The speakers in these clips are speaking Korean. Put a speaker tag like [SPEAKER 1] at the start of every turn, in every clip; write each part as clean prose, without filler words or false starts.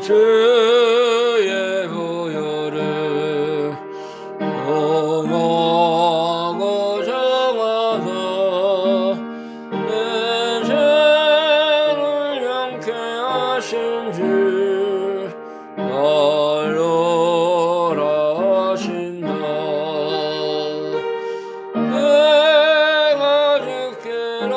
[SPEAKER 1] 주의 보혈을 범하고 정하사 내 죄를 영케 하신 주 날로라 하신다. 내가 주께로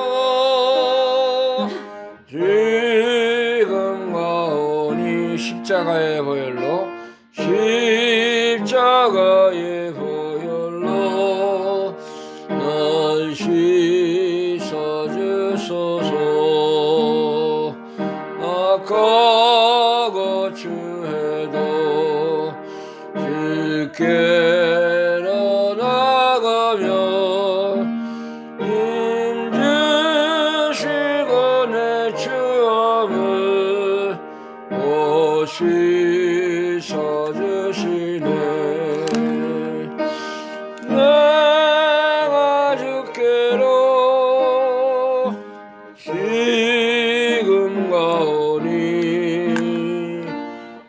[SPEAKER 1] 지금 가오니 십자가의 보혈로 십자가의 보혈로 날 씻어주소서. 아까 거추해도 주께로 나가며 힘주시고 내 주함을 씻어주시네. 내가 주께로 지금 가오니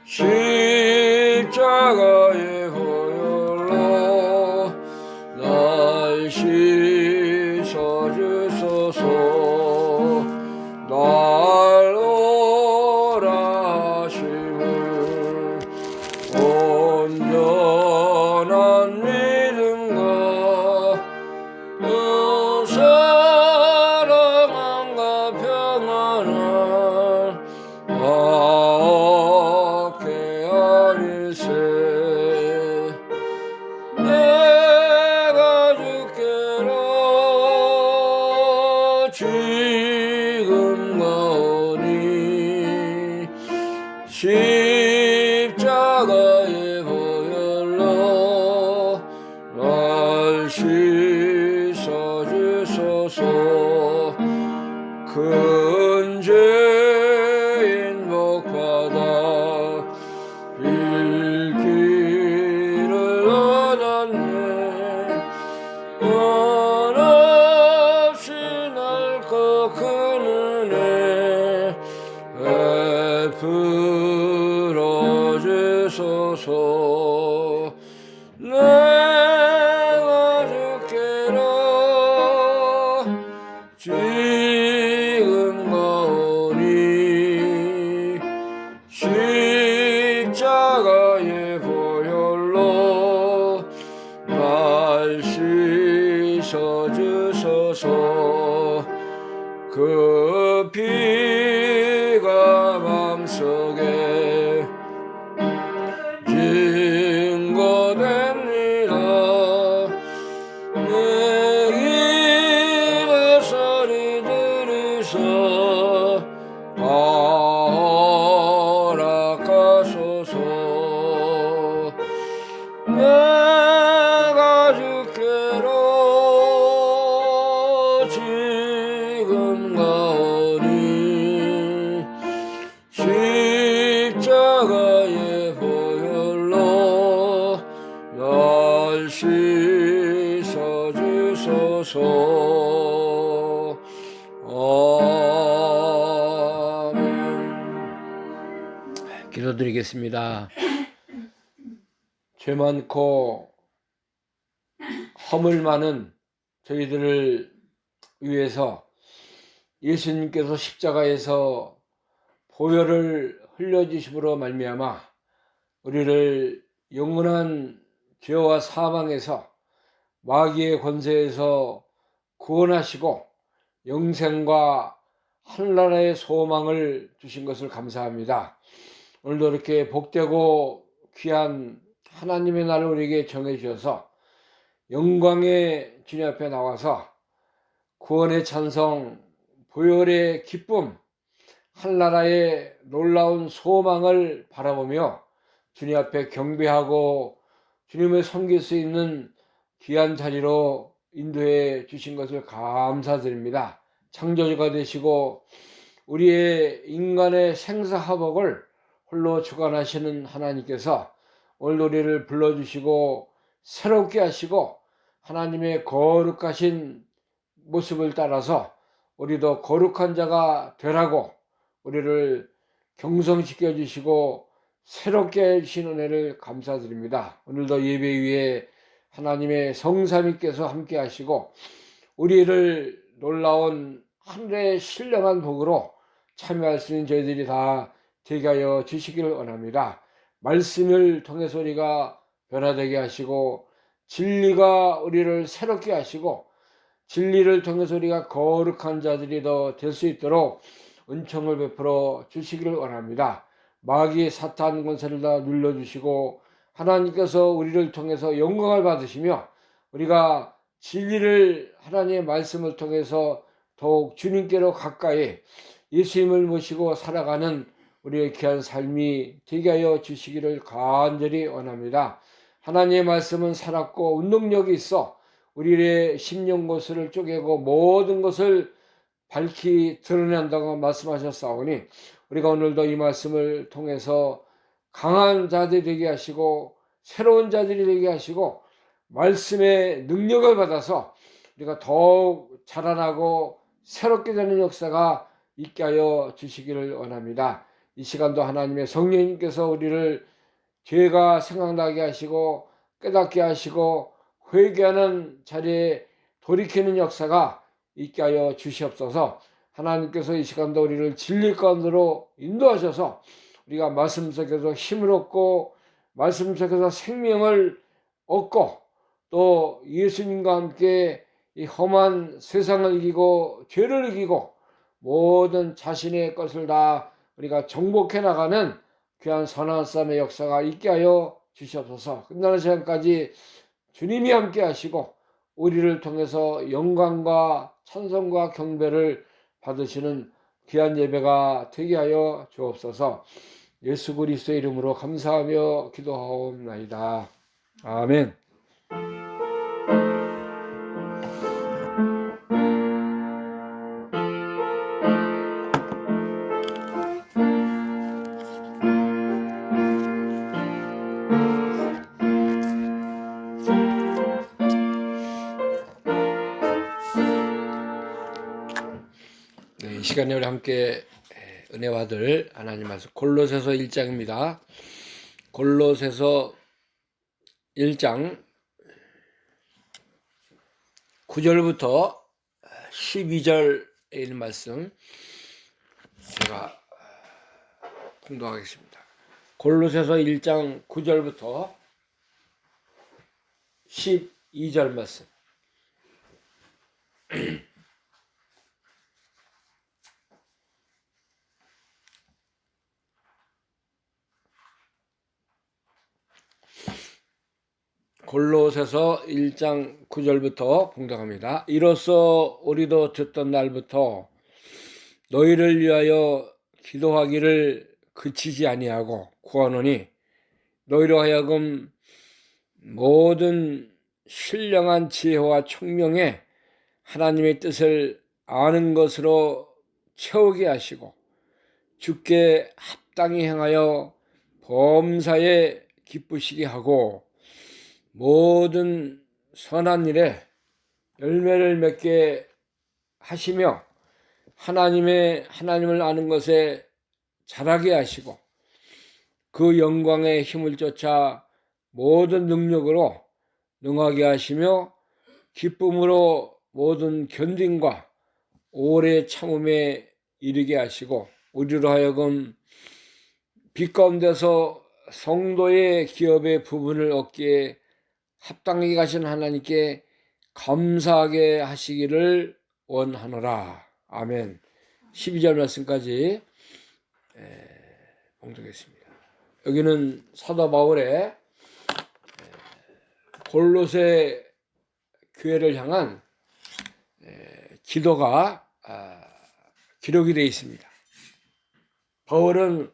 [SPEAKER 1] 십자가의 보혈로 날 씻어주소서. 날로라 하심을 온전한 믿음과 사랑함과 평안을 얻게 하리세. 내가 주께로 지금 가오니 십자가의 보혈로 날 씻어주소서. 큰 죄인 복받아 빌기를 얻었네. 한없이 넓고 큰 은혜 베풀어 주소서. 내가 주께로 지금 가오니 십자가의 보혈로 날 씻어주소서. 그 피가 맘속에 증거됩니다. 내 입에 소리 들으사 허락하소서. 내가 주께로 지금 가오니 십자가의 보혈로 날 씻어주소서. 아멘. 기도드리겠습니다. 죄 많고 허물 많은 저희들을 위해서 예수님께서 십자가에서 보혈을 흘려주심으로 말미암아 우리를 영원한 죄와 사망에서 마귀의 권세에서 구원하시고 영생과 하늘나라의 소망을 주신 것을 감사합니다. 오늘도 이렇게 복되고 귀한 하나님의 날을 우리에게 정해주셔서 영광의 주님 앞에 나와서 구원의 찬송, 보혈의 기쁨, 하늘나라의 놀라운 소망을 바라보며 주님 앞에 경배하고 주님을 섬길 수 있는 귀한 자리로 인도해 주신 것을 감사드립니다. 창조주가 되시고 우리의 인간의 생사화복을 홀로 주관하시는 하나님께서 오늘도 우리를 불러주시고 새롭게 하시고 하나님의 거룩하신 모습을 따라서 우리도 거룩한 자가 되라고 우리를 경성시켜 주시고 새롭게 해주신 은혜를 감사드립니다. 오늘도 예배 위에 하나님의 성삼위께서 함께 하시고 우리를 놀라운 하늘의 신령한 복으로 참여할 수 있는 저희들이 다 되게 하여 주시기를 원합니다. 말씀을 통해서 우리가 변화되게 하시고 진리가 우리를 새롭게 하시고 진리를 통해서 우리가 거룩한 자들이 더 될 수 있도록 은총을 베풀어 주시기를 원합니다. 마귀의 사탄 권세를 다 눌러주시고 하나님께서 우리를 통해서 영광을 받으시며 우리가 진리를 하나님의 말씀을 통해서 더욱 주님께로 가까이 예수님을 모시고 살아가는 우리의 귀한 삶이 되게 하여 주시기를 간절히 원합니다. 하나님의 말씀은 살았고 운동력이 있어 우리의 심령 고스를 쪼개고 모든 것을 밝히 드러낸다고 말씀하셨사오니 우리가 오늘도 이 말씀을 통해서 강한 자들이 되게 하시고 새로운 자들이 되게 하시고 말씀의 능력을 받아서 우리가 더욱 자라나고 새롭게 되는 역사가 있게 하여 주시기를 원합니다. 이 시간도 하나님의 성령님께서 우리를 죄가 생각나게 하시고 깨닫게 하시고 회개하는 자리에 돌이키는 역사가 있게 하여 주시옵소서. 하나님께서 이 시간도 우리를 진리 가운데로 인도하셔서 우리가 말씀 속에서 힘을 얻고 말씀 속에서 생명을 얻고 또 예수님과 함께 이 험한 세상을 이기고 죄를 이기고 모든 자신의 것을 다 우리가 정복해 나가는 귀한 선한 삶의 역사가 있게 하여 주시옵소서. 끝나는 시간까지 주님이 함께 하시고 우리를 통해서 영광과 찬송과 경배를 받으시는 귀한 예배가 되게 하여 주옵소서. 예수 그리스도의 이름으로 감사하며 기도하옵나이다. 아멘. 이 시간에 우리 함께 은혜 받을 하나님 말씀 골로새서 1장입니다. 골로새서 1장 9절부터 12절에 있는 말씀 제가 공독하겠습니다. 골로새서 1장 9절부터 12절 말씀. 골로새서 1장 9절부터 봉독합니다. 이로써 우리도 듣던 날부터 너희를 위하여 기도하기를 그치지 아니하고 구하노니 너희로 하여금 모든 신령한 지혜와 총명에 하나님의 뜻을 아는 것으로 채우게 하시고 주께 합당히 행하여 범사에 기쁘시게 하고 모든 선한 일에 열매를 맺게 하시며 하나님을 아는 것에 자라게 하시고 그 영광의 힘을 쫓아 모든 능력으로 능하게 하시며 기쁨으로 모든 견딘과 오래 참음에 이르게 하시고 우리로 하여금 빛 가운데서 성도의 기업의 부분을 얻기에 합당하게 가신 하나님께 감사하게 하시기를 원하노라. 아멘. 12절 말씀까지 봉독했습니다. 여기는 사도 바울의 골로새 교회를 향한 기도가 기록이 되어 있습니다. 바울은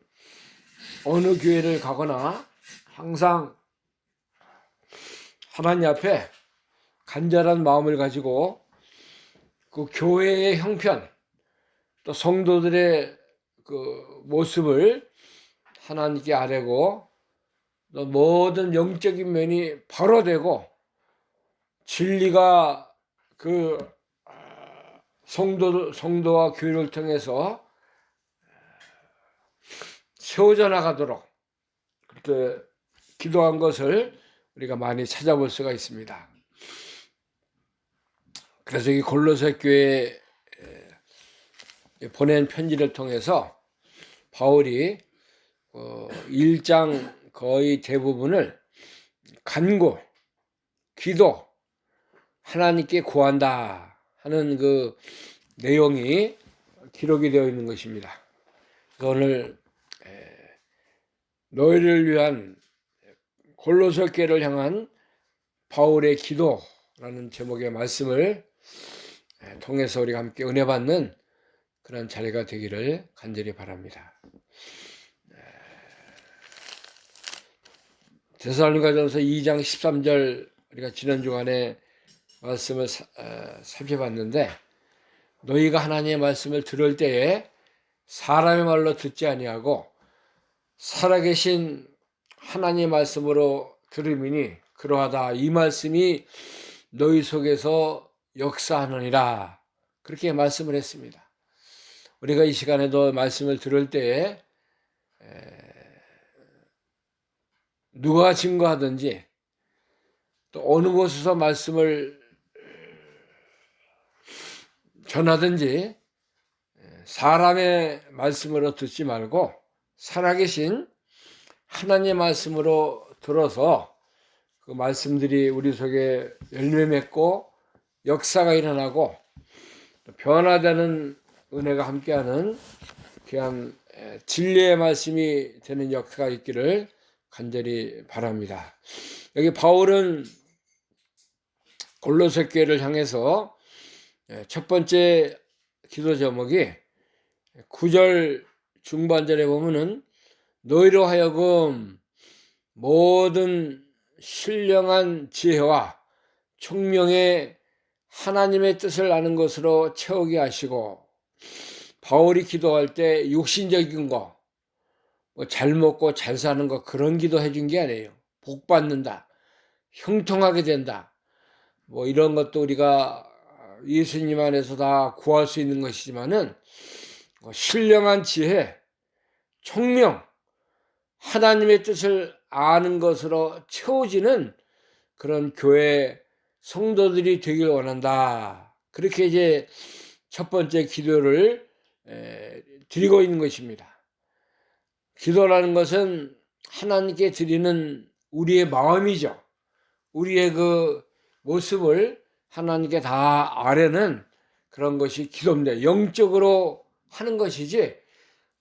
[SPEAKER 1] 어느 교회를 가거나 항상 하나님 앞에 간절한 마음을 가지고 그 교회의 형편 또 성도들의 그 모습을 하나님께 아뢰고 또 모든 영적인 면이 바로되고 진리가 그 성도와 교회를 통해서 세워져 나가도록 기도한 것을 우리가 많이 찾아볼 수가 있습니다. 그래서 이 골로새 교회에 보낸 편지를 통해서 바울이 1장 거의 대부분을 간구, 기도, 하나님께 구한다 하는 그 내용이 기록이 되어 있는 것입니다. 오늘 너희를 위한 골로새 교회를 향한 바울의 기도라는 제목의 말씀을 통해서 우리가 함께 은혜 받는 그런 자리가 되기를 간절히 바랍니다. 데살로니가전서 2장 13절 우리가 지난 주간에 말씀을 살펴봤는데, 너희가 하나님의 말씀을 들을 때에 사람의 말로 듣지 아니하고 살아계신 하나님의 말씀으로 들음이니 그러하다. 이 말씀이 너희 속에서 역사하느니라. 그렇게 말씀을 했습니다. 우리가 이 시간에도 말씀을 들을 때에 누가 증거하든지 또 어느 곳에서 말씀을 전하든지 사람의 말씀으로 듣지 말고 살아계신 하나님의 말씀으로 들어서 그 말씀들이 우리 속에 열매 맺고 역사가 일어나고 변화되는 은혜가 함께하는 귀한 진리의 말씀이 되는 역사가 있기를 간절히 바랍니다. 여기 바울은 골로새 교회를 향해서 첫 번째 기도 제목이 9절 중반절에 보면은 너희로 하여금 모든 신령한 지혜와 총명의 하나님의 뜻을 아는 것으로 채우게 하시고, 바울이 기도할 때 육신적인 거, 잘 먹고 잘 사는 거 그런 기도 해준 게 아니에요. 복 받는다, 형통하게 된다, 이런 것도 우리가 예수님 안에서 다 구할 수 있는 것이지만은 신령한 지혜, 총명, 하나님의 뜻을 아는 것으로 채워지는 그런 교회 성도들이 되길 원한다. 그렇게 이제 첫 번째 기도를 드리고 있는 것입니다. 기도라는 것은 하나님께 드리는 우리의 마음이죠. 우리의 그 모습을 하나님께 다 아뢰는 그런 것이 기도입니다. 영적으로 하는 것이지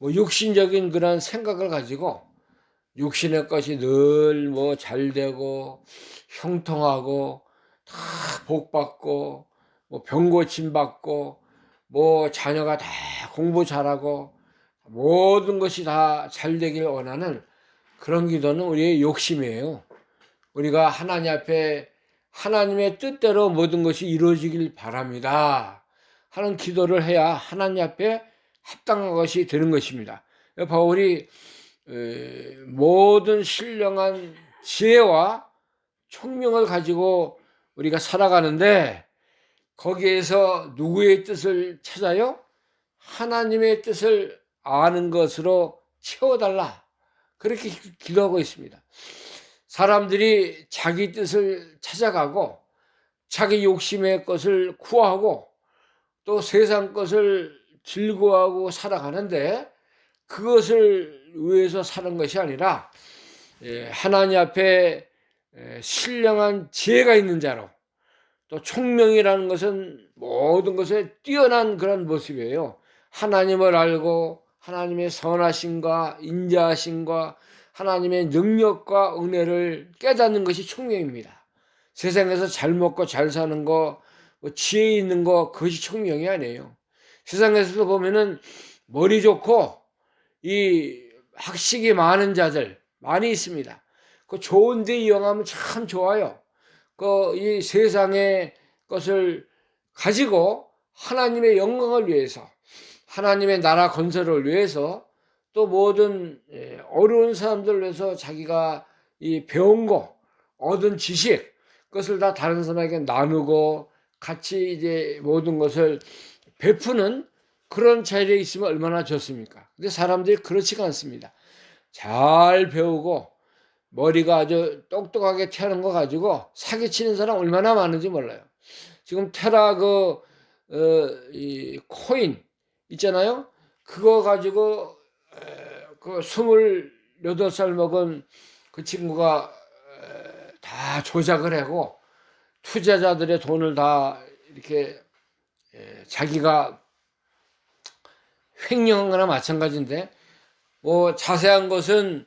[SPEAKER 1] 육신적인 그런 생각을 가지고 육신의 것이 늘 잘 되고 형통하고 다 복받고 병 고침 받고 자녀가 다 공부 잘하고 모든 것이 다 잘 되길 원하는 그런 기도는 우리의 욕심이에요. 우리가 하나님 앞에 하나님의 뜻대로 모든 것이 이루어지길 바랍니다 하는 기도를 해야 하나님 앞에 합당한 것이 되는 것입니다. 바울이 모든 신령한 지혜와 총명을 가지고 우리가 살아가는데 거기에서 누구의 뜻을 찾아요? 하나님의 뜻을 아는 것으로 채워달라. 그렇게 기도하고 있습니다. 사람들이 자기 뜻을 찾아가고 자기 욕심의 것을 구하고 또 세상 것을 즐거워하고 살아가는데 그것을 위해서 사는 것이 아니라 하나님 앞에 신령한 지혜가 있는 자로, 또 총명이라는 것은 모든 것에 뛰어난 그런 모습이에요. 하나님을 알고 하나님의 선하심과 인자하심과 하나님의 능력과 은혜를 깨닫는 것이 총명입니다. 세상에서 잘 먹고 잘 사는 거, 지혜 있는 거, 그것이 총명이 아니에요. 세상에서도 보면은 머리 좋고 이 학식이 많은 자들 많이 있습니다. 그 좋은 데 이용하면 참 좋아요. 이 세상의 것을 가지고 하나님의 영광을 위해서, 하나님의 나라 건설을 위해서, 또 모든 어려운 사람들을 위해서 자기가 이 배운 거, 얻은 지식, 그것을 다 다른 사람에게 나누고 같이 이제 모든 것을 베푸는 그런 자리에 있으면 얼마나 좋습니까? 근데 사람들이 그렇지가 않습니다. 잘 배우고 머리가 아주 똑똑하게 태어난 거 가지고 사기치는 사람 얼마나 많은지 몰라요. 지금 테라 이 코인 있잖아요. 그거 가지고 그 28살 먹은 그 친구가 다 조작을 하고 투자자들의 돈을 다 이렇게 자기가 횡령한 거나 마찬가지인데, 뭐 자세한 것은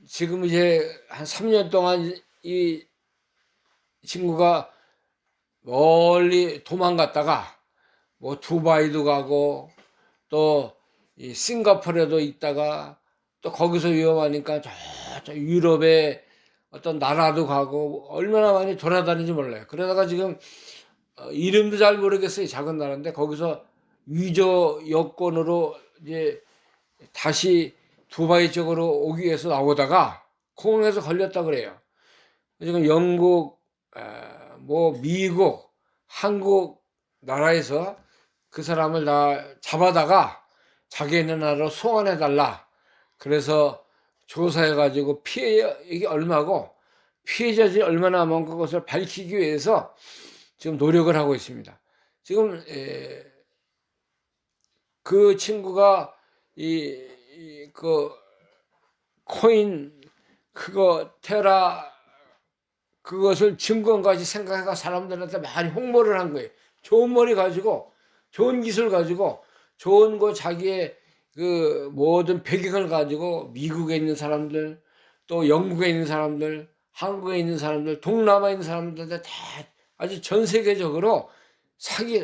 [SPEAKER 1] 지금 이제 한 3년 동안 이 친구가 멀리 도망갔다가 뭐 두바이도 가고 또 이 싱가포르에도 있다가 또 거기서 위험하니까 저 유럽의 어떤 나라도 가고 얼마나 많이 돌아다니는지 몰라요. 그러다가 지금 이름도 잘 모르겠어요. 작은 나라인데 거기서 위조 여권으로 이제 다시 두바이 쪽으로 오기 위해서 나오다가 공항에서 걸렸다 그래요. 지금 영국, 뭐 미국, 한국 나라에서 그 사람을 다 잡아다가 자기네 나라로 송환해 달라. 그래서 조사해 가지고 이게 얼마고 피해자들이 얼마나 많은 것을 밝히기 위해서 지금 노력을 하고 있습니다. 지금 그 친구가 그 코인 그거 테라 그것을 증거까지 생각해가 사람들한테 많이 홍보를 한 거예요. 좋은 머리 가지고 좋은 기술 가지고 좋은 거 자기의 그 모든 배경을 가지고 미국에 있는 사람들 또 영국에 있는 사람들 한국에 있는 사람들 동남아에 있는 사람들한테 다 아주 전 세계적으로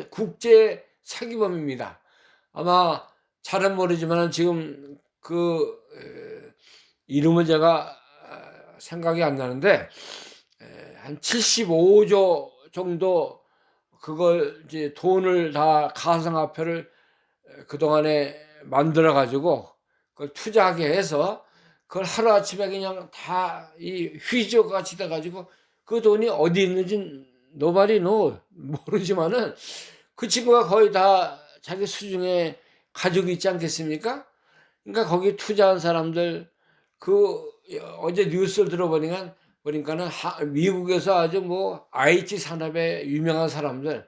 [SPEAKER 1] 국제 사기범입니다. 아마 잘은 모르지만 지금 그 이름을 제가 생각이 안 나는데 한 75조 정도 그걸 이제 돈을 다 가상화폐를 그동안에 만들어 가지고 그걸 투자하게 해서 그걸 하루아침에 그냥 다 이 휘저 같이 돼 가지고 그 돈이 어디 있는지 nobody know 모르지만은 그 친구가 거의 다 자기 수중에 가지고 있지 않겠습니까? 그러니까 거기 투자한 사람들 그 어제 뉴스를 보니까는 미국에서 아주 뭐 IT 산업에 유명한 사람들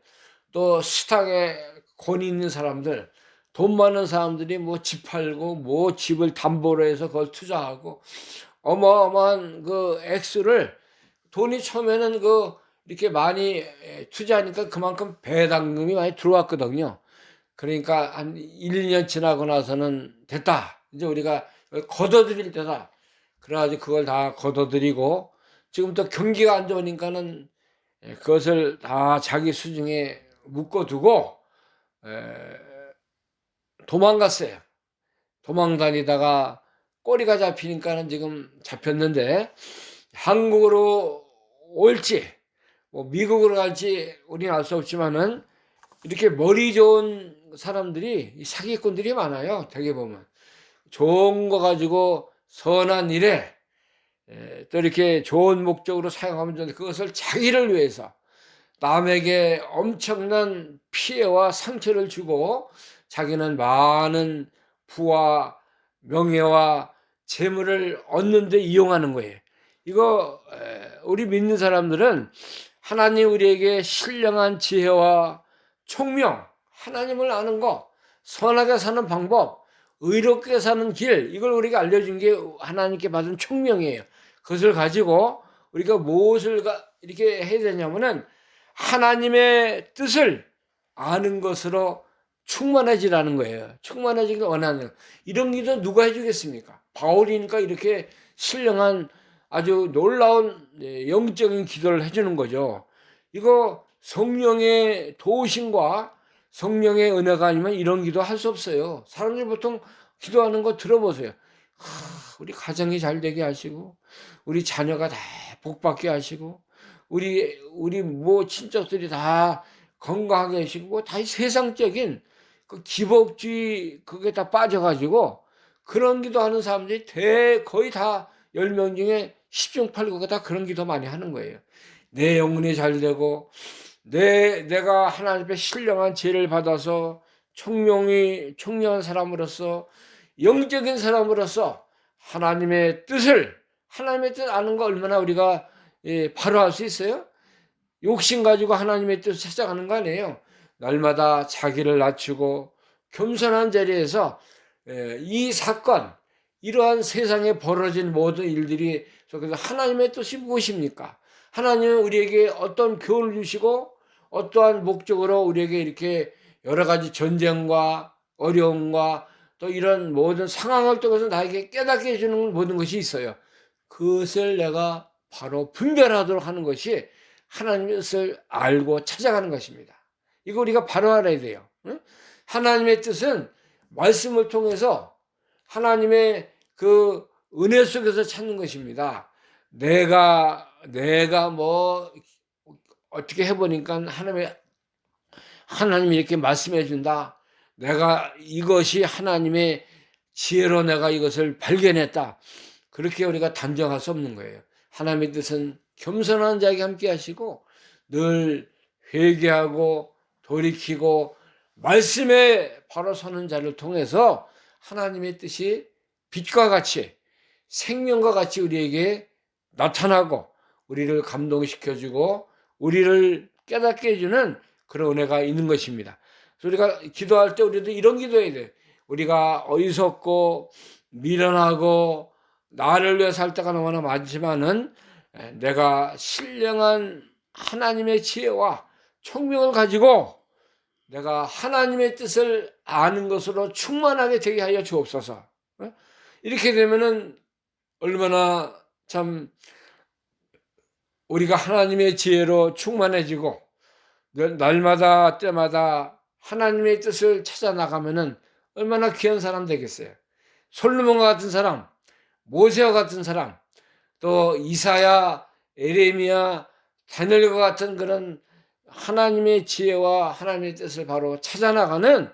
[SPEAKER 1] 또 스탁에 권위 있는 사람들 돈 많은 사람들이 뭐 집 팔고 뭐 집을 담보로 해서 그걸 투자하고 어마어마한 그 액수를 돈이 처음에는 이렇게 많이 투자하니까 그만큼 배당금이 많이 들어왔거든요. 그러니까 한 1, 2년 지나고 나서는 됐다. 이제 우리가 걷어들일 때다. 그래가지고 그걸 다 걷어들이고 지금 또 경기가 안 좋으니까는 그것을 다 자기 수중에 묶어두고 도망갔어요. 도망 다니다가 꼬리가 잡히니까는 지금 잡혔는데 한국으로 올지 뭐 미국으로 갈지 우리는 알 수 없지만은 이렇게 머리 좋은 사람들이 사기꾼들이 많아요. 되게 보면 좋은 거 가지고 선한 일에 또 이렇게 좋은 목적으로 사용하면 되는데 그것을 자기를 위해서 남에게 엄청난 피해와 상처를 주고 자기는 많은 부와 명예와 재물을 얻는 데 이용하는 거예요. 이거 우리 믿는 사람들은 하나님 우리에게 신령한 지혜와 총명, 하나님을 아는 거, 선하게 사는 방법, 의롭게 사는 길, 이걸 우리가 알려준 게 하나님께 받은 총명이에요. 그것을 가지고 우리가 무엇을 이렇게 해야 되냐면은 하나님의 뜻을 아는 것으로 충만해지라는 거예요. 충만해지길 원하는. 이런 기도 누가 해주겠습니까? 바울이니까 이렇게 신령한 아주 놀라운 영적인 기도를 해주는 거죠. 이거 성령의 도우심과 성령의 은혜가 아니면 이런 기도 할 수 없어요. 사람들이 보통 기도하는 거 들어보세요. 우리 가정이 잘 되게 하시고 우리 자녀가 다 복받게 하시고 우리 뭐 친척들이 다 건강하게 하시고 다 세상적인 그 기복주의 그게 다 빠져가지고 그런 기도하는 사람들이 거의 다 10명 중에 10중 8구가 다 그런 기도 많이 하는 거예요. 내 영혼이 잘 되고 내가 하나님 앞에 신령한 죄를 받아서 총명한 사람으로서 영적인 사람으로서 하나님의 뜻을 하나님의 뜻 아는 거 얼마나 우리가 바로 할 수 있어요? 욕심 가지고 하나님의 뜻을 찾아가는 거 아니에요. 날마다 자기를 낮추고 겸손한 자리에서 이 사건, 이러한 세상에 벌어진 모든 일들이 속에서 하나님의 뜻이 무엇입니까? 하나님은 우리에게 어떤 교훈을 주시고 어떠한 목적으로 우리에게 이렇게 여러 가지 전쟁과 어려움과 또 이런 모든 상황을 통해서 나에게 깨닫게 해주는 모든 것이 있어요. 그것을 내가 바로 분별하도록 하는 것이 하나님의 뜻을 알고 찾아가는 것입니다. 이거 우리가 바로 알아야 돼요. 하나님의 뜻은 말씀을 통해서 하나님의 그 은혜 속에서 찾는 것입니다. 내가 뭐 어떻게 해보니까 하나님이 이렇게 말씀해 준다. 내가 이것이 하나님의 지혜로 내가 이것을 발견했다. 그렇게 우리가 단정할 수 없는 거예요. 하나님의 뜻은 겸손한 자에게 함께 하시고 늘 회개하고 돌이키고 말씀에 바로 서는 자를 통해서 하나님의 뜻이 빛과 같이 생명과 같이 우리에게 나타나고 우리를 감동시켜주고 우리를 깨닫게 해주는 그런 은혜가 있는 것입니다. 그래서 우리가 기도할 때 우리도 이런 기도해야 돼요. 우리가 어리석고 미련하고 나를 위해 살 때가 너무나 많지만은 내가 신령한 하나님의 지혜와 총명을 가지고 내가 하나님의 뜻을 아는 것으로 충만하게 되게 하여 주옵소서. 이렇게 되면은 얼마나 참 우리가 하나님의 지혜로 충만해지고 날마다 때마다 하나님의 뜻을 찾아 나가면은 얼마나 귀한 사람 되겠어요. 솔로몬과 같은 사람, 모세와 같은 사람, 또 이사야, 에레미야, 다니엘과 같은 그런 하나님의 지혜와 하나님의 뜻을 바로 찾아 나가는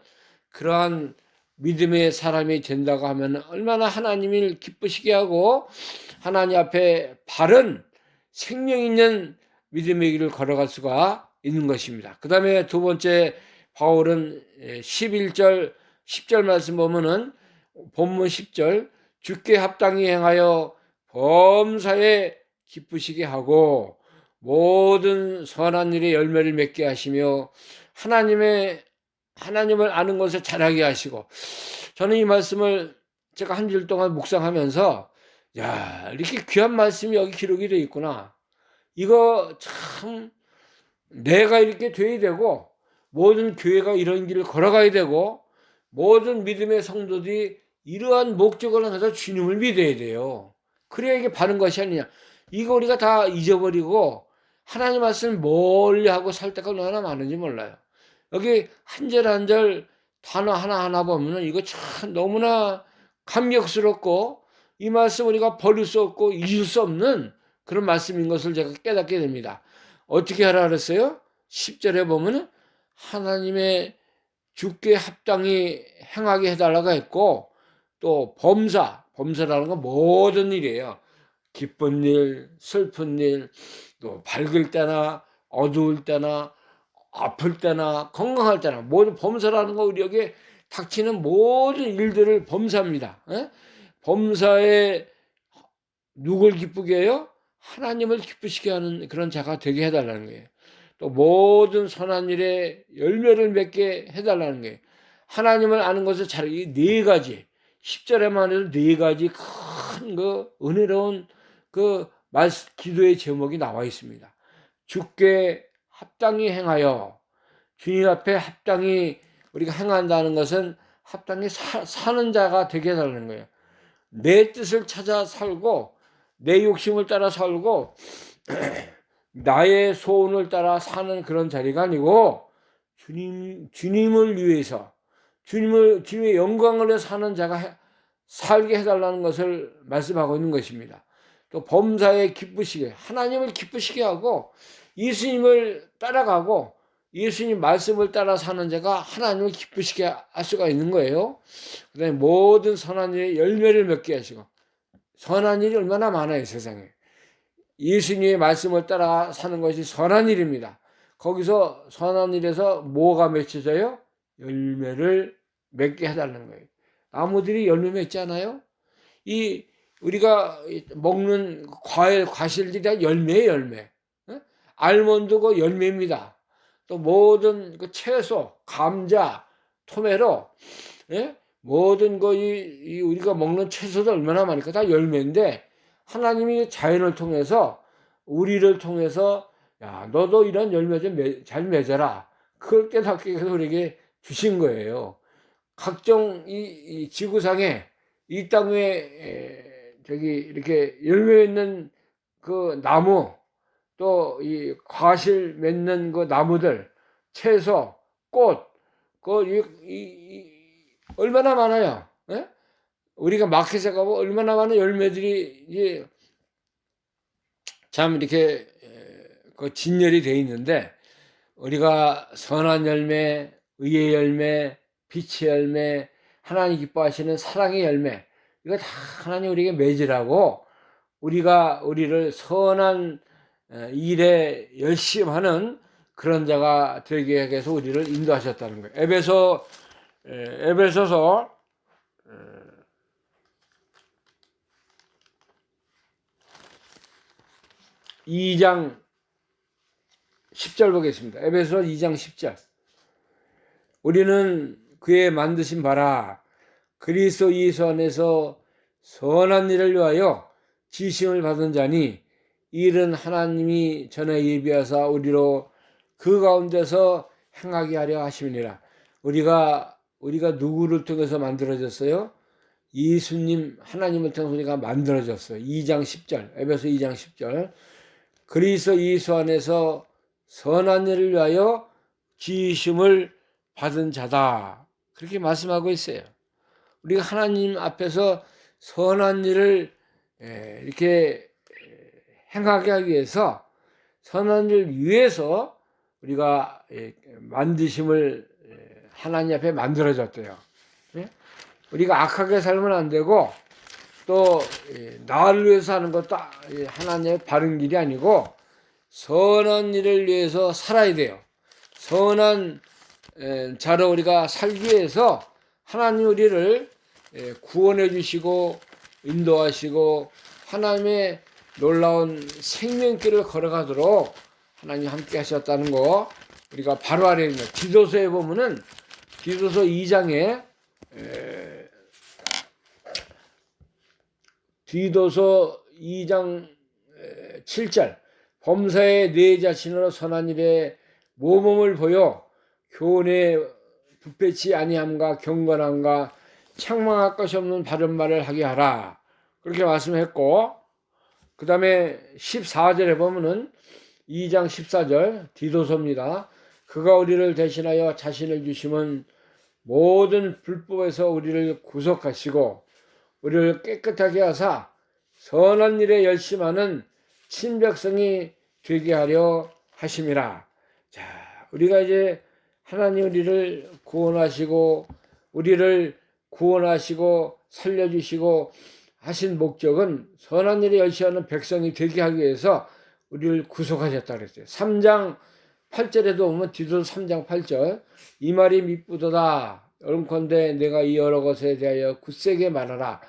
[SPEAKER 1] 그러한 믿음의 사람이 된다고 하면 얼마나 하나님을 기쁘시게 하고 하나님 앞에 바른 생명 있는 믿음의 길을 걸어갈 수가 있는 것입니다. 그 다음에 두 번째 바울은 11절 10절 말씀 보면은 본문 10절 주께 합당히 행하여 범사에 기쁘시게 하고 모든 선한 일에 열매를 맺게 하시며 하나님을 아는 것을 잘하게 하시고, 저는 이 말씀을 제가 한 줄 동안 묵상하면서 야, 이렇게 귀한 말씀이 여기 기록이 되어 있구나. 이거 참 내가 이렇게 돼야 되고 모든 교회가 이런 길을 걸어가야 되고 모든 믿음의 성도들이 이러한 목적을 해서 주님을 믿어야 돼요. 그래야 이게 바른 것이 아니냐. 이거 우리가 다 잊어버리고 하나님 말씀을 멀리하고 살 때가 얼마나 많은지 몰라요. 여기 한 절 한 절 단어 하나하나 보면 이거 참 너무나 감격스럽고 이 말씀 우리가 버릴 수 없고 잊을 수 없는 그런 말씀인 것을 제가 깨닫게 됩니다. 어떻게 하라 그랬어요? 10절에 보면 하나님의 주께 합당히 행하게 해달라고 했고, 또 범사라는 건 모든 일이에요. 기쁜 일, 슬픈 일, 또 밝을 때나 어두울 때나 아플 때나 건강할 때나 모든 범사라는 거 우리에게 닥치는 모든 일들을 범사입니다. 범사에 누굴 기쁘게 해요? 하나님을 기쁘시게 하는 그런 자가 되게 해달라는 거예요. 또 모든 선한 일에 열매를 맺게 해달라는 거예요. 하나님을 아는 것을 이 네 가지 10절에만 해도 네 가지 큰 그 은혜로운 그 기도의 제목이 나와 있습니다. 주께 합당히 행하여, 주님 앞에 합당히 우리가 행한다는 것은 합당히 사는 자가 되게 해달라는 거예요. 내 뜻을 찾아 살고 내 욕심을 따라 살고 나의 소원을 따라 사는 그런 자리가 아니고 주님을 위해서 주님의 영광을 위해 사는 자가 살게 해달라는 것을 말씀하고 있는 것입니다. 또 범사에 기쁘시게, 하나님을 기쁘시게 하고 예수님을 따라가고 예수님 말씀을 따라 사는 자가 하나님을 기쁘시게 할 수가 있는 거예요. 그 다음에 모든 선한 일에 열매를 맺게 하시고, 선한 일이 얼마나 많아요, 세상에. 예수님의 말씀을 따라 사는 것이 선한 일입니다. 거기서 선한 일에서 뭐가 맺혀져요? 열매를 맺게 해달라는 거예요. 나무들이 열매 맺지 않아요? 이 우리가 먹는 과일, 과실들이 다 열매예요, 열매. 예? 알몬드가 열매입니다. 또 모든 그 채소, 감자, 토마토, 예? 모든 우리가 먹는 채소도 얼마나 많으니까 다 열매인데, 하나님이 자연을 통해서, 우리를 통해서, 야, 너도 이런 열매 좀 잘 맺어라. 그걸 깨닫게 해서 우리에게 주신 거예요. 각종 이 지구상에, 이 땅에, 저기, 이렇게 열매 있는 그 나무, 또 이 과실 맺는 그 나무들, 채소, 꽃, 얼마나 많아요. 예? 우리가 마켓에 가면 얼마나 많은 열매들이 이제 참 이렇게 그 진열이 돼 있는데, 우리가 선한 열매, 의의 열매, 빛의 열매, 하나님 기뻐하시는 사랑의 열매, 이거 다 하나님 우리에게 맺으라고 우리를 선한 일에 열심히 하는 그런 자가 되게 해서 우리를 인도하셨다는 거예요. 에베소서 2장 10절 보겠습니다. 에베소 2장 10절. 우리는 그의 만드신 바라 그리스도 예수 안에서 선한 일을 위하여 지심을 받은 자니, 일은 하나님이 전에 예비하사 우리로 그 가운데서 행하게 하려 하심이니라. 우리가 누구를 통해서 만들어졌어요? 예수님, 하나님을 통해서 우리가 만들어졌어요. 2장 10절, 에베소 2장 10절. 그리스도 예수 안에서 선한 일을 위하여 지으심을 받은 자다. 그렇게 말씀하고 있어요. 우리가 하나님 앞에서 선한 일을 이렇게 행하게 하기 위해서, 선한 일을 위해서 우리가 만드심을 하나님 앞에 만들어졌대요. 우리가 악하게 살면 안 되고, 또 나를 위해서 하는 것도 하나님의 바른 길이 아니고 선한 일을 위해서 살아야 돼요. 선한 자로 우리가 살기 위해서 하나님 우리를 구원해 주시고 인도하시고 하나님의 놀라운 생명길을 걸어가도록 하나님 함께 하셨다는 거 우리가 바로 알아야 됩니다. 디도서에 보면은 디도서 2장에 디도서 2장 7절 범사에 내 자신으로 선한 일에 모범을 보여 교훈에 부패치 아니함과 경건함과 책망할 것이 없는 바른 말을 하게 하라. 그렇게 말씀했고, 그 다음에 14절에 보면은 2장 14절 디도서입니다. 그가 우리를 대신하여 자신을 주심은 모든 불법에서 우리를 구속하시고 우리를 깨끗하게 하사 선한 일에 열심하는 친백성이 되게 하려 하심이라. 자, 우리가 이제 하나님 우리를 구원하시고 살려주시고 하신 목적은 선한 일에 열심하는 백성이 되게 하기 위해서 우리를 구속하셨다 그랬어요. 3장 8절에도 보면 디도서 3장 8절 이 말이 미쁘도다. 얼음컨대 내가 이 여러 것에 대하여 굳세게 말하라.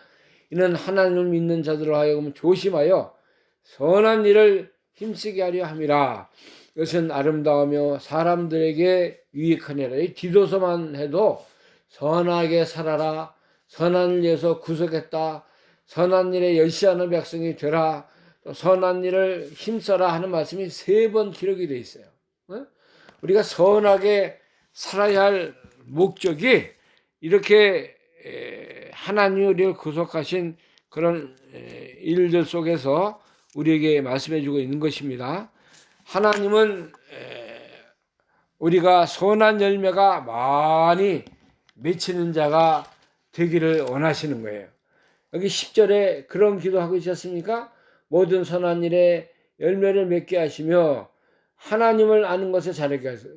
[SPEAKER 1] 이는 하나님을 믿는 자들로 하여금 조심하여 선한 일을 힘쓰게 하려 함이라. 이것은 아름다우며 사람들에게 유익하니라. 이 디도서만 해도 선하게 살아라, 선한 일 위해서 구속했다, 선한 일에 열심하는 백성이 되라, 또 선한 일을 힘써라 하는 말씀이 3번 기록이 되어 있어요. 우리가 선하게 살아야 할 목적이 이렇게 하나님이 우리를 구속하신 그런 일들 속에서 우리에게 말씀해 주고 있는 것입니다. 하나님은 우리가 선한 열매가 많이 맺히는 자가 되기를 원하시는 거예요. 여기 10절에 그런 기도하고 있었습니까? 모든 선한 일에 열매를 맺게 하시며 하나님을 아는 것을 잘하게 하소서.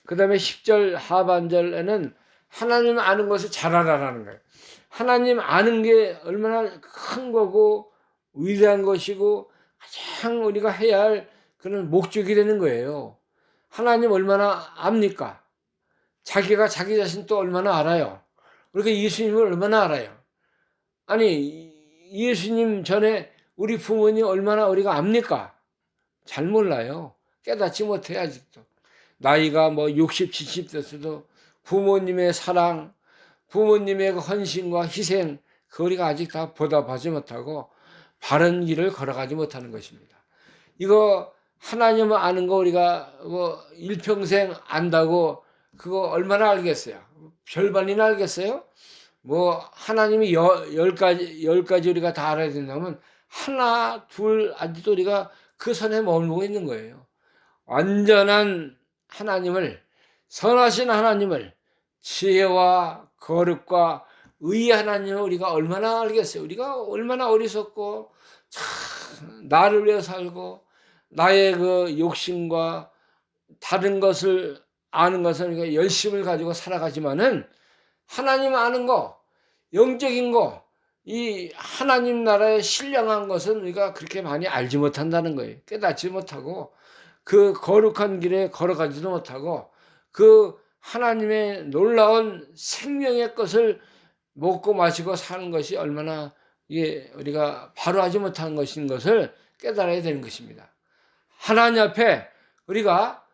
[SPEAKER 1] 그 다음에 10절 하반절에는 하나님 아는 것을 잘하라라는 거예요. 하나님 아는 게 얼마나 큰 거고 위대한 것이고 가장 우리가 해야 할 그런 목적이 되는 거예요. 하나님 얼마나 압니까? 자기가 자기 자신 또 얼마나 알아요. 그러니까 예수님을 얼마나 알아요. 아니 예수님 전에 우리 부모님 얼마나 우리가 압니까? 잘 몰라요. 깨닫지 못해요, 아직도. 나이가 뭐 60, 70 됐어도 부모님의 사랑, 부모님의 그 헌신과 희생, 그 우리가 아직 다 보답하지 못하고 바른 길을 걸어가지 못하는 것입니다. 이거 하나님을 아는 거 우리가 뭐 일평생 안다고 그거 얼마나 알겠어요? 별반이나 알겠어요? 뭐 하나님이 열 가지 우리가 다 알아야 된다면 하나, 둘 아직도 우리가 그 선에 머물고 있는 거예요. 완전한 하나님을, 선하신 하나님을, 지혜와 거룩과 의의 하나님을 우리가 얼마나 알겠어요? 우리가 얼마나 어리석고 참 나를 위해 살고 나의 그 욕심과 다른 것을 아는 것은 우리가 열심을 가지고 살아가지만은 하나님 아는 거, 영적인 거, 이 하나님 나라에 신령한 것은 우리가 그렇게 많이 알지 못한다는 거예요. 깨닫지 못하고 그 거룩한 길에 걸어가지도 못하고 그 하나님의 놀라운 생명의 것을 먹고 마시고 사는 것이 얼마나 이게 우리가 바로 하지 못하는 것인 것을 깨달아야 되는 것입니다. 하나님 앞에 우리가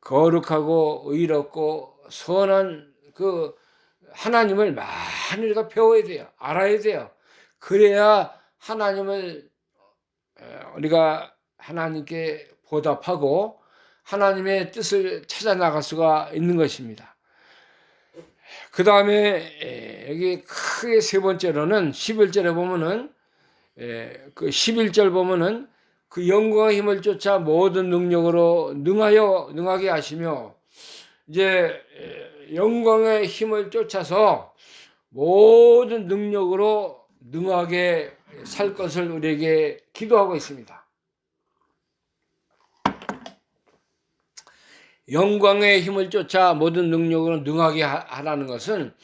[SPEAKER 1] 거룩하고 의롭고 선한 그 하나님을 많이 우리가 배워야 돼요. 알아야 돼요. 그래야 하나님을 우리가 하나님께 보답하고 하나님의 뜻을 찾아 나갈 수가 있는 것입니다. 그 다음에 여기 크게 세 번째로는 11절에 보면은 그 11절 보면은 그 영광의 힘을 쫓아 모든 능력으로 능하게 하시며 이제 영광의 힘을 쫓아서 모든 능력으로 능하게 살 것을 우리에게 기도하고 있습니다. 영광의 힘을 쫓아 모든 능력으로 능하게 하라는 것은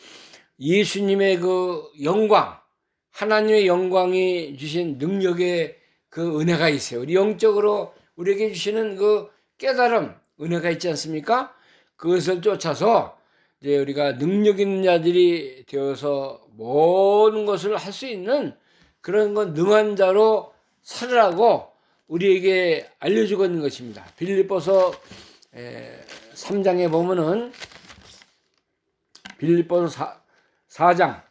[SPEAKER 1] 예수님의 그 영광, 하나님의 영광이 주신 능력의 그 은혜가 있어요. 우리 영적으로 우리에게 주시는 그 깨달음, 은혜가 있지 않습니까? 그것을 쫓아서 이제 우리가 능력 있는 자들이 되어서 모든 것을 할 수 있는 그런 건 능한 자로 살으라고 우리에게 알려주고 있는 것입니다. 빌립보서 3장에 보면은 빌립보서 4장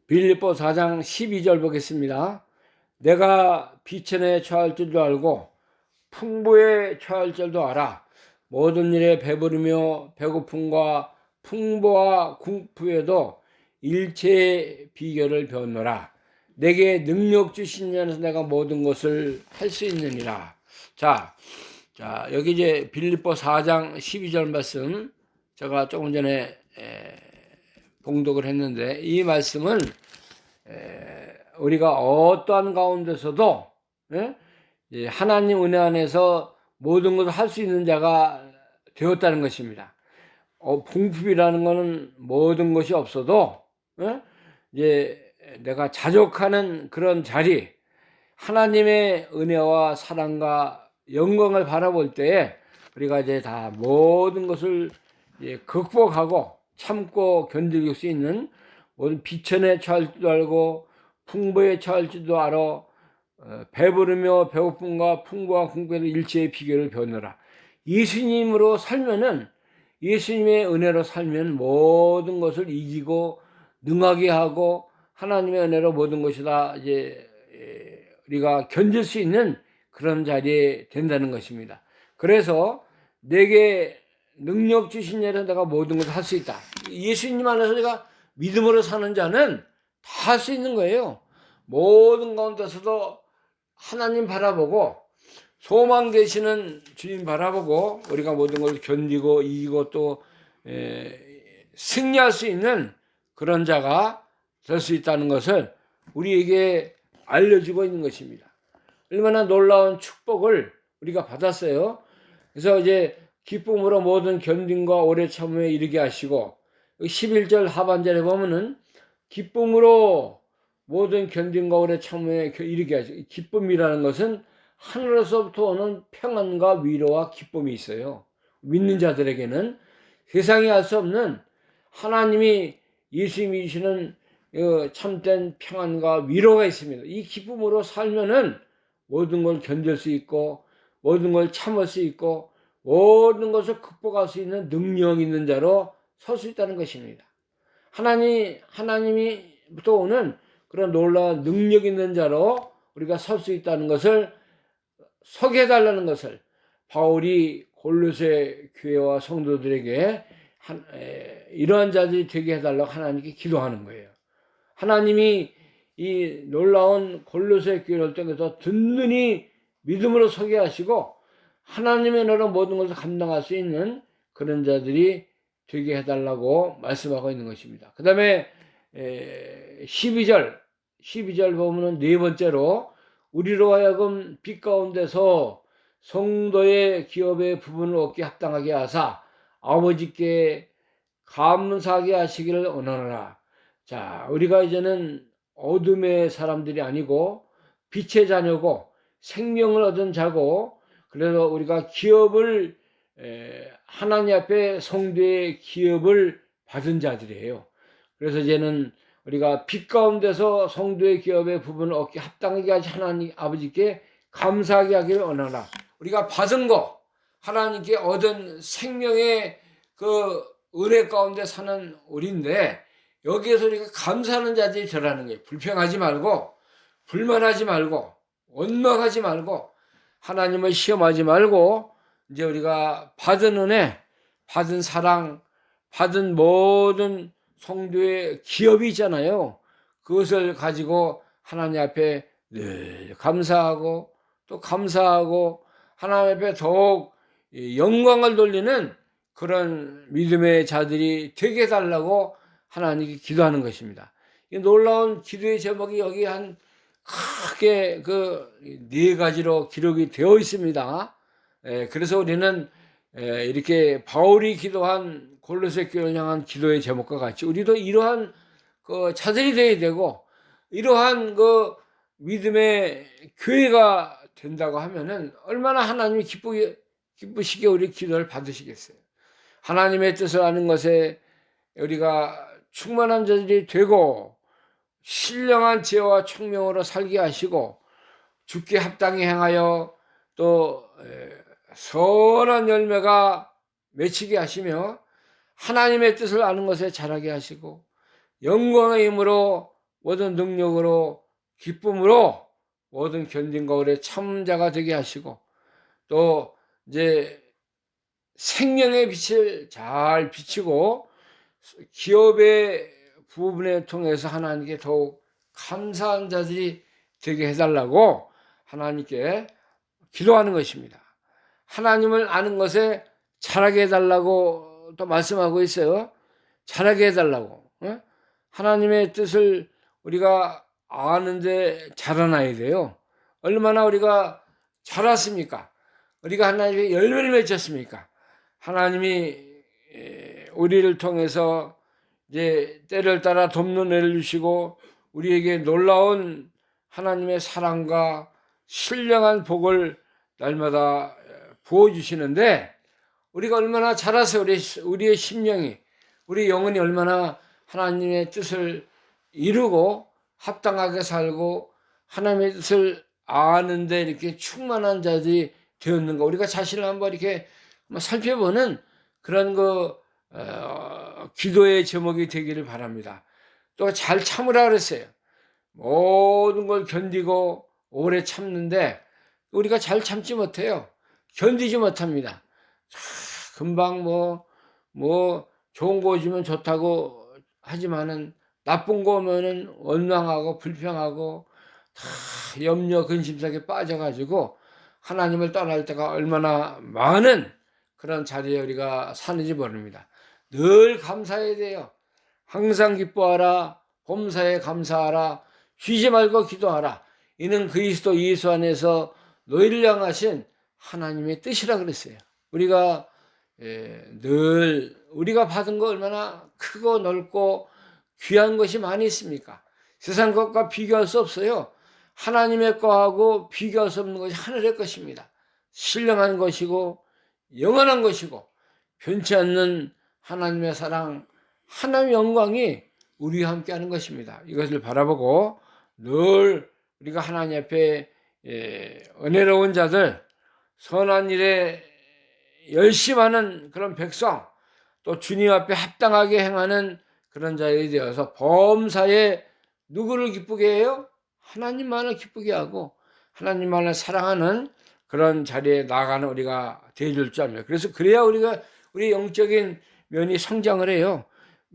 [SPEAKER 1] 12절 보겠습니다. 내가 비천에 처할 줄도 알고 풍부에 처할 줄도 알아. 모든 일에 배부르며 배고픔과 풍부와 궁핍에도 일체의 비결을 배웠노라. 내게 능력 주신 자에서 내가 모든 것을 할 수 있느니라. 자, 여기 이제 빌립보 4장 12절 말씀 제가 조금 전에 봉독을 했는데 이 말씀은 우리가 어떠한 가운데서도 하나님 은혜 안에서 모든 것을 할 수 있는 자가 되었다는 것입니다. 풍습이라는 것은 모든 것이 없어도 이제 내가 자족하는 그런 자리, 하나님의 은혜와 사랑과 영광을 바라볼 때에 우리가 이제 다 모든 것을 극복하고 참고 견딜 수 있는 모든 비천에 처할 줄도 알고 풍부에 처할 줄도 알아. 배부르며 배고픔과 풍부와 궁핍에도 일체의 비결을 배우느라. 예수님으로 살면은 예수님의 은혜로 살면 모든 것을 이기고 능하게 하고 하나님의 은혜로 모든 것이 다 이제 우리가 견딜 수 있는 그런 자리에 된다는 것입니다. 그래서 내게 능력 주신 자는 내가 모든 것을 할 수 있다. 예수님 안에서 내가 믿음으로 사는 자는 다 할 수 있는 거예요. 모든 가운데서도 하나님 바라보고 소망 되시는 주님 바라보고 우리가 모든 것을 견디고 이기고 또 승리할 수 있는 그런 자가 될 수 있다는 것을 우리에게 알려주고 있는 것입니다. 얼마나 놀라운 축복을 우리가 받았어요. 그래서 이제 기쁨으로 모든 견딘과 오래 참음에 이르게 하시고 11절 하반절에 보면은 기쁨으로 모든 견딘과 오래 참음에 이르게 하시고 기쁨이라는 것은 하늘에서부터 오는 평안과 위로와 기쁨이 있어요. 믿는 자들에게는 세상이 알 수 없는 하나님이 예수님이 주시는 참된 평안과 위로가 있습니다. 이 기쁨으로 살면은 모든 걸 견딜 수 있고 모든 걸 참을 수 있고 모든 것을 극복할 수 있는 능력 있는 자로 설 수 있다는 것입니다. 하나님이부터 오는 그런 놀라운 능력 있는 자로 우리가 설 수 있다는 것을 서게 해달라는 것을 바울이 골로새 교회와 성도들에게 이러한 자들이 되게 해달라고 하나님께 기도하는 거예요. 하나님이 이 놀라운 골로새 교회를 통해서 든든히 믿음으로 서게 하시고 하나님의 나라 모든 것을 감당할 수 있는 그런 자들이 되게 해달라고 말씀하고 있는 것입니다. 그 다음에 12절 보면은 네 번째로 우리로 하여금 빛 가운데서 성도의 기업의 부분을 얻게 합당하게 하사 아버지께 감사하게 하시기를 원하노라. 자, 우리가 이제는 어둠의 사람들이 아니고 빛의 자녀고 생명을 얻은 자고, 그래서 우리가 기업을 하나님 앞에 성도의 기업을 받은 자들이에요. 그래서 이제는 우리가 빛 가운데서 성도의 기업의 부분을 얻게 합당하게 하시 하나님 아버지께 감사하게 하기를 원하라. 우리가 받은 거, 하나님께 얻은 생명의 그 은혜 가운데 사는 우리인데 여기에서 우리가 감사하는 자들이 되라는 거예요. 불평하지 말고 불만하지 말고 원망하지 말고 하나님을 시험하지 말고 이제 우리가 받은 은혜, 받은 사랑, 받은 모든 성도의 기업이 있잖아요. 그것을 가지고 하나님 앞에 늘 감사하고 또 감사하고 하나님 앞에 더욱 영광을 돌리는 그런 믿음의 자들이 되게 해달라고 하나님께 기도하는 것입니다. 이 놀라운 기도의 제목이 여기 한 크게 그 네 가지로 기록이 되어 있습니다. 그래서 우리는 이렇게 바울이 기도한 골로새 교회를 향한 기도의 제목과 같이 우리도 이러한 그 자들이 되어야 되고 이러한 그 믿음의 교회가 된다고 하면은 얼마나 하나님이 기쁘시게 우리 기도를 받으시겠어요. 하나님의 뜻을 아는 것에 우리가 충만한 자들이 되고 신령한 지혜와 총명으로 살게 하시고 주께 합당히 행하여 또 선한 열매가 맺히게 하시며 하나님의 뜻을 아는 것에 자라게 하시고 영광의 힘으로 모든 능력으로 기쁨으로 모든 견딘과 오래 참자가 되게 하시고 또 이제 생명의 빛을 잘 비치고 기업의 부분에 통해서 하나님께 더욱 감사한 자들이 되게 해달라고 하나님께 기도하는 것입니다. 하나님을 아는 것에 자라게 해달라고 또 말씀하고 있어요. 자라게 해달라고. 하나님의 뜻을 우리가 아는데 자라나야 돼요. 얼마나 우리가 자랐습니까? 우리가 하나님의 열매를 맺었습니까? 하나님이 우리를 통해서 이제 때를 따라 돕는 애를 주시고 우리에게 놀라운 하나님의 사랑과 신령한 복을 날마다 부어주시는데 우리가 얼마나 자라서 우리의 심령이 우리 영혼이 얼마나 하나님의 뜻을 이루고 합당하게 살고 하나님의 뜻을 아는데 이렇게 충만한 자들이 되었는가 우리가 자신을 한번 이렇게 살펴보는 그런 기도의 제목이 되기를 바랍니다. 또 잘 참으라 그랬어요. 모든 걸 견디고 오래 참는데 우리가 잘 참지 못해요. 견디지 못합니다. 금방 좋은 거 주면 좋다고 하지만은 나쁜 거 오면은 원망하고 불평하고 다 염려 근심sak에 빠져가지고 하나님을 떠날 때가 얼마나 많은 그런 자리에 우리가 사는지 모릅니다. 늘 감사해야 돼요. 항상 기뻐하라. 범사에 감사하라. 쉬지 말고 기도하라. 이는 그리스도 예수 안에서 너희를 향하신 하나님의 뜻이라 그랬어요. 우리가 늘 우리가 받은 거 얼마나 크고 넓고 귀한 것이 많이 있습니까? 세상 것과 비교할 수 없어요. 하나님의 거하고 비교할 수 없는 것이 하늘의 것입니다. 신령한 것이고 영원한 것이고 변치 않는 하나님의 사랑, 하나님의 영광이 우리와 함께 하는 것입니다. 이것을 바라보고 늘 우리가 하나님 앞에 은혜로운 자들, 선한 일에 열심하는 그런 백성, 또 주님 앞에 합당하게 행하는 그런 자들이 되어서 범사에 누구를 기쁘게 해요? 하나님만을 기쁘게 하고 하나님만을 사랑하는 그런 자리에 나아가는 우리가 되어줄 줄 압니다. 그래서 그래야 우리가 우리 영적인 면이 성장을 해요.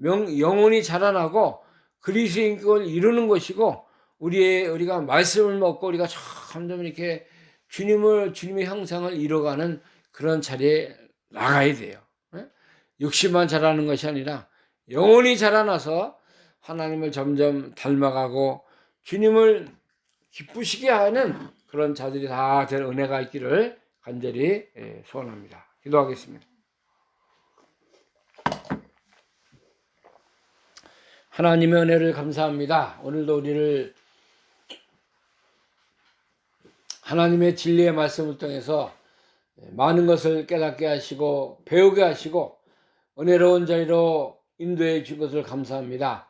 [SPEAKER 1] 영혼이 자라나고 그리스도인격을 이루는 것이고 우리가 말씀을 먹고 우리가 점점 이렇게 주님의 형상을 이뤄가는 그런 자리에 나가야 돼요. 육신만 자라는 것이 아니라 영혼이 자라나서 하나님을 점점 닮아가고 주님을 기쁘시게 하는 그런 자들이 다 될 은혜가 있기를 간절히 소원합니다. 기도하겠습니다. 하나님의 은혜를 감사합니다. 오늘도 우리를 하나님의 진리의 말씀을 통해서 많은 것을 깨닫게 하시고 배우게 하시고 은혜로운 자리로 인도해 준 것을 감사합니다.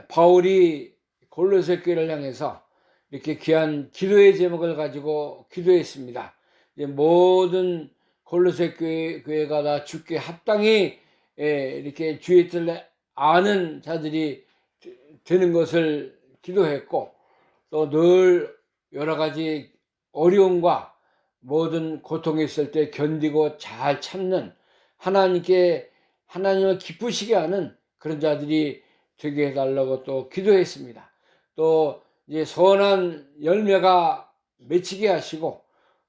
[SPEAKER 1] 바울이 골로새 교회를 향해서 이렇게 귀한 기도의 제목을 가지고 기도했습니다. 이제 모든 골로새 교회가 다 주께 합당히 이렇게 주의 뜻을 아는 자들이 되는 것을 기도했고 또 늘 여러 가지 어려움과 모든 고통이 있을 때 견디고 잘 참는 하나님을 기쁘시게 하는 그런 자들이 되게 해달라고 또 기도했습니다. 또 이제 선한 열매가 맺히게 하시고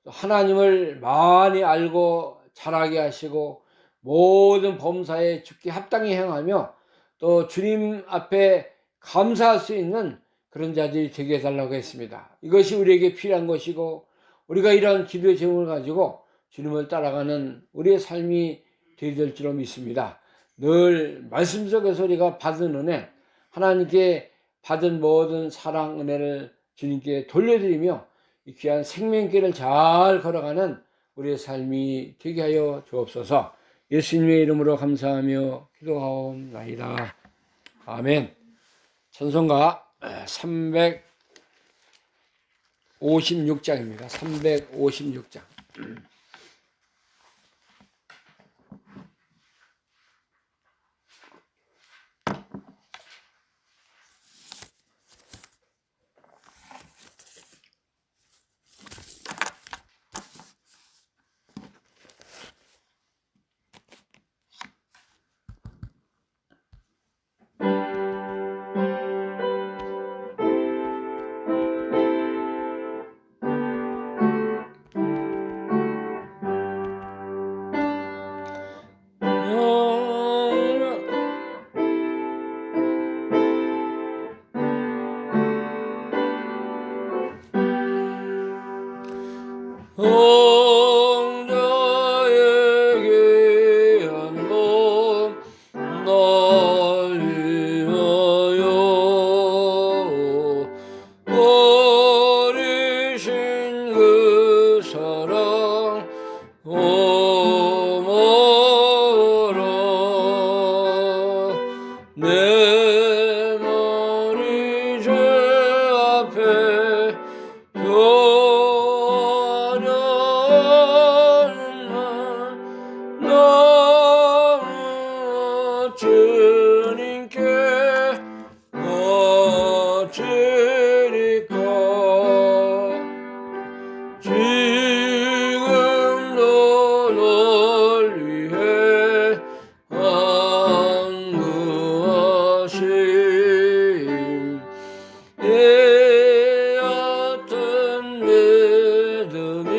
[SPEAKER 1] 하나님을 많이 알고 자라게 하시고 모든 범사에 주께 합당히 행하며 또 주님 앞에 감사할 수 있는 그런 자들이 되게 해달라고 했습니다. 이것이 우리에게 필요한 것이고 우리가 이러한 기도의 제목을 가지고 주님을 따라가는 우리의 삶이 되어야 될 줄로 믿습니다. 늘 말씀 속에서 우리가 받은 은혜, 하나님께 받은 모든 사랑 은혜를 주님께 돌려드리며 이 귀한 생명길을 잘 걸어가는 우리의 삶이 되게 하여 주옵소서. 예수님의 이름으로 감사하며 기도하옵나이다. 아멘. 찬송가 356장입니다. 356장. 홍자에게 한 몸 날 위하여 버리신 그 사랑 고마워라. 내 머리 죄 앞에 주님께 드리까 지금도 널 위해 안구하심 이 같은 믿음이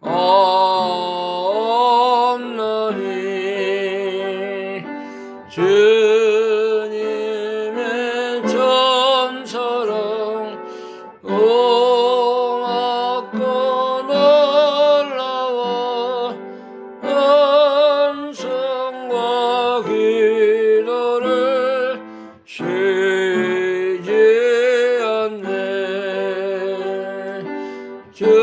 [SPEAKER 1] 없나니 주님의 전사랑 고맙고 놀라워 찬송과 기도를 쉬지 않네. 주님의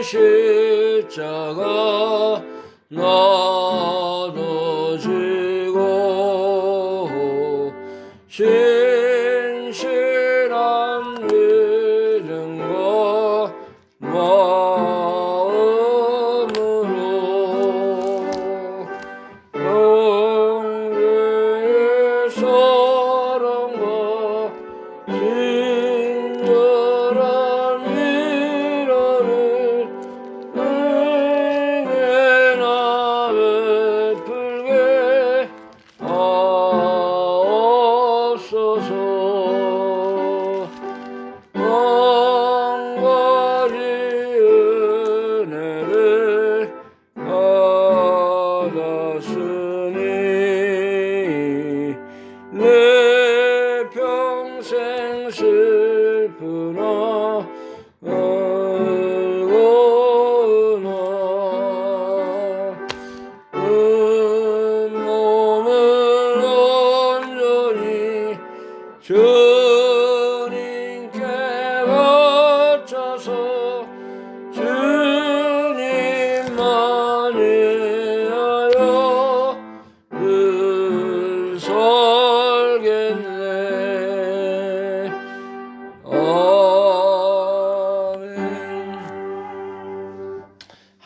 [SPEAKER 1] 십자가 나도 지고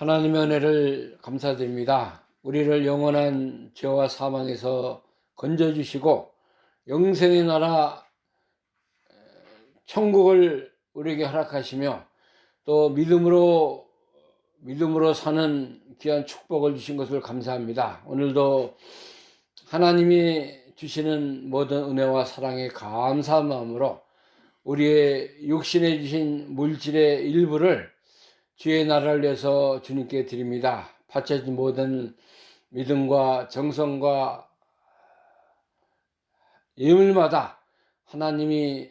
[SPEAKER 1] 하나님의 은혜를 감사드립니다. 우리를 영원한 죄와 사망에서 건져주시고 영생의 나라 천국을 우리에게 허락하시며 또 믿음으로 사는 귀한 축복을 주신 것을 감사합니다. 오늘도 하나님이 주시는 모든 은혜와 사랑에 감사한 마음으로 우리의 육신에 주신 물질의 일부를 주의 나라를 위해서 주님께 드립니다. 바쳐진 모든 믿음과 정성과 예물마다 하나님이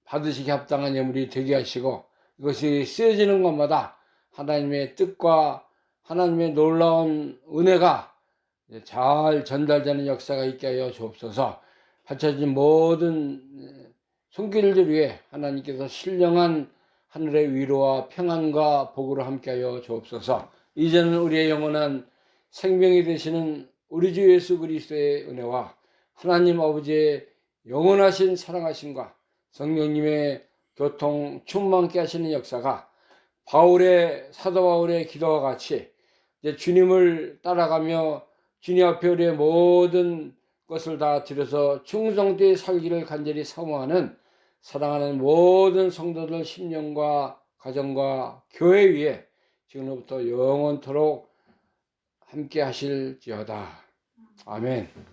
[SPEAKER 1] 받으시기 합당한 예물이 되게 하시고 이것이 쓰여지는 것마다 하나님의 뜻과 하나님의 놀라운 은혜가 잘 전달되는 역사가 있게 하여 주옵소서. 바쳐진 모든 손길들 위해 하나님께서 신령한 하늘의 위로와 평안과 복으로 함께하여 주옵소서. 이제는 우리의 영원한 생명이 되시는 우리 주 예수 그리스도의 은혜와 하나님 아버지의 영원하신 사랑하심과 성령님의 교통 충만케 하시는 역사가 사도 바울의 기도와 같이 이제 주님을 따라가며 주님 앞에 우리의 모든 것을 다 드려서 충성되이 살기를 간절히 사모하는 사랑하는 모든 성도들 심령과 가정과 교회 위에 지금부터 영원토록 함께 하실지어다. 아멘.